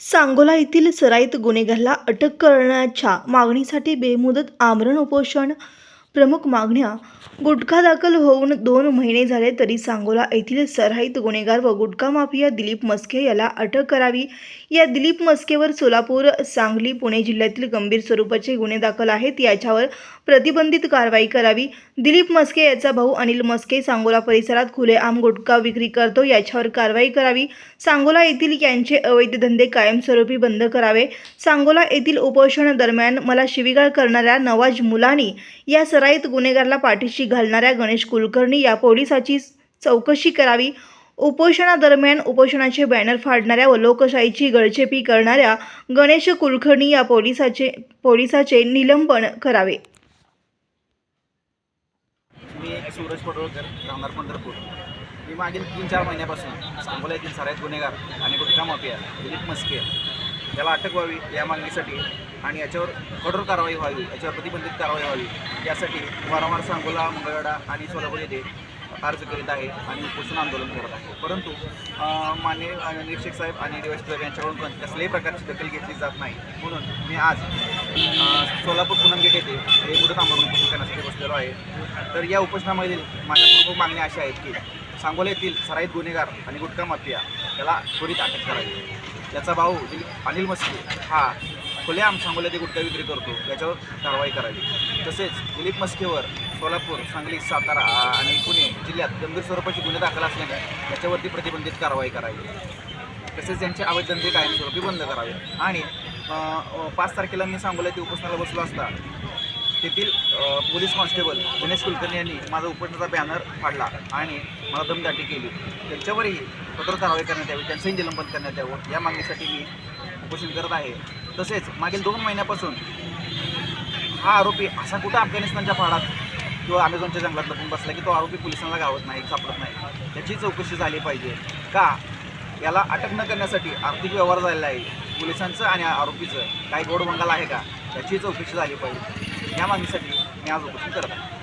सांगोला येथील सराईत गुन्हेगाराला अटक करण्याच्या मागणीसाठी बेमुदत आमरण उपोषण. प्रमुख मागण्या. गुटखा दाखल होऊन 2 महिने झाले तरी सांगोला येथील सराईत गुन्हेगार व गुटखा माफिया दिलीप मस्के याला अटक करावी. या दिलीप मस्केवर सोलापूर, सांगली, पुणे जिल्ह्यातील गंभीर स्वरूपाचे गुन्हे दाखल आहेत. याच्यावर प्रतिबंधित कारवाई करावी. दिलीप मस्के याचा भाऊ अनिल मस्के सांगोला परिसरात खुलेआम गुटखा विक्री करतो. याच्यावर कारवाई करावी. सांगोला येथील यांचे अवैध धंदे कायमस्वरूपी बंद करावे. सांगोला येथील उपोषण दरम्यान मला शिवीगाळ करणाऱ्या नवाज मुलानी या सराईत गुन्हेगाराला पाठीशी घालणाऱ्या गणेश कुलकर्णी या पोलिसाची चौकशी करावी. उपोषणादरम्यान उपोषणाचे बॅनर फाडणाऱ्या व लोकशाहीची गळचेपी करणाऱ्या गणेश कुलकर्णी या पोलिसाचे निलंबन करावे. मी सूरज पडोळकर, राहणार पंढरपूर. मी मागील 3-4 महिन्यापासून सांगोला येथील सराईत गुन्हेगार आणि गुटखा माफिया दिलीप मस्के याला अटक व्हावी या मागणीसाठी आणि याच्यावर कठोर कारवाई व्हावी, याच्यावर प्रतिबंधित कारवाई व्हावी यासाठी वारंवार सांगोला, मंगळवेढा आणि सोलापूर येथे अर्ज करीत आहे आणि उपोषण आंदोलन करत आहे. परंतु माननीय निरीक्षक साहेब आणि डीवायएसपी साहेब यांच्याकडून कसल्याही प्रकारची दखल घेतली जात नाही. म्हणून मी आज सोलापूर पूनम गेट येथे हे मुदत आमरण उपोषण करण्यासाठी बसलेलो आहे. तर या उपोषणामधील माझ्या प्रमुख मागण्या अशा आहेत की सांगोला येथील सराईत गुन्हेगार आणि गुटखा माफिया याला त्वरित अटक करावी. याचा भाऊ अनिल मस्के हा खुलेआम सांगोला येथे गुटखा विक्री करतो, याच्यावर कारवाई करावी. तसेच दिलीप मस्केवर सोलापूर, सांगली, सातारा आणि पुणे जिल्ह्यात गंभीर स्वरूपाचे गुन्हे दाखल असल्याने याच्यावरती प्रतिबंधित कारवाई करावी. तसेच यांचे अवैध धंदे कायमस्वरूपी बंद करावे. आणि 5 तारखेला मी सांगोला येथे उपोषणाला बसलो असता तेथील पोलीस कॉन्स्टेबल गणेश कुलकर्णी यांनी माझा उपोषणाचा बॅनर फाडला आणि मला दमदाटी केली. त्यांच्यावरही कठोर कारवाई करण्यात यावी, त्यांचंही निलंबन करण्यात यावं या मागणीसाठी मी उपोषण करत आहे. तसेच मागील 2 महिन्यापासून हा आरोपी असा कुठं अफगाणिस्तानच्या पहाडात किंवा अमेझॉनच्या जंगलात लपून बसला की तो आरोपी पोलिसांना गावत नाही, सापडत नाही. त्याची चौकशी झाली पाहिजे. का याला अटक न करण्यासाठी आर्थिक व्यवहार झालेला आहे पोलिसांचं आणि आरोपीचं काही गोड बंगाल आहे का, याची चौकशी झाली पाहिजे. या मागणीसाठी मी आज उपोषण करत आहे.